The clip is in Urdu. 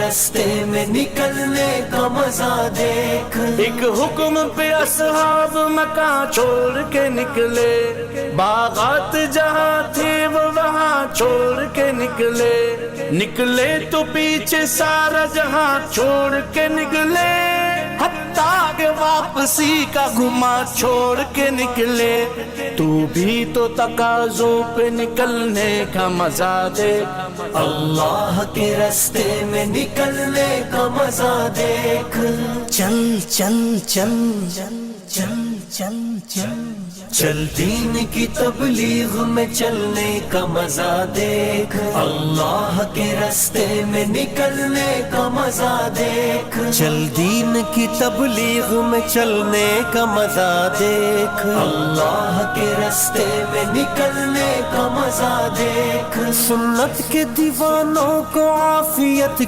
راستے میں نکلنے کا مزہ دیکھ۔ ایک حکم پہ اصحاب مکان چھوڑ کے نکلے، باغات جہاں تھے وہ وہاں چھوڑ کے نکلے، نکلے تو پیچھے سارا جہاں چھوڑ کے نکلے، حتیٰ کہ واپسی کا گما چھوڑ کے نکلے۔ تو بھی تو تقاضوں پہ نکلنے کا مزہ دے، اللہ کے راستے میں نکلنے کا مزہ دیکھ۔ چل چل چل چل چل چل چل دین کی تبلیغ میں چلنے کا مزہ دیکھ، اللہ کے راستے میں نکلنے کا مزہ دیکھ۔ چل دین کی تبلیغ میں چلنے کا مزہ دیکھ، اللہ کے راستے میں نکلنے کا مزہ دیکھ۔ سنت کے دیوانوں کو عافیت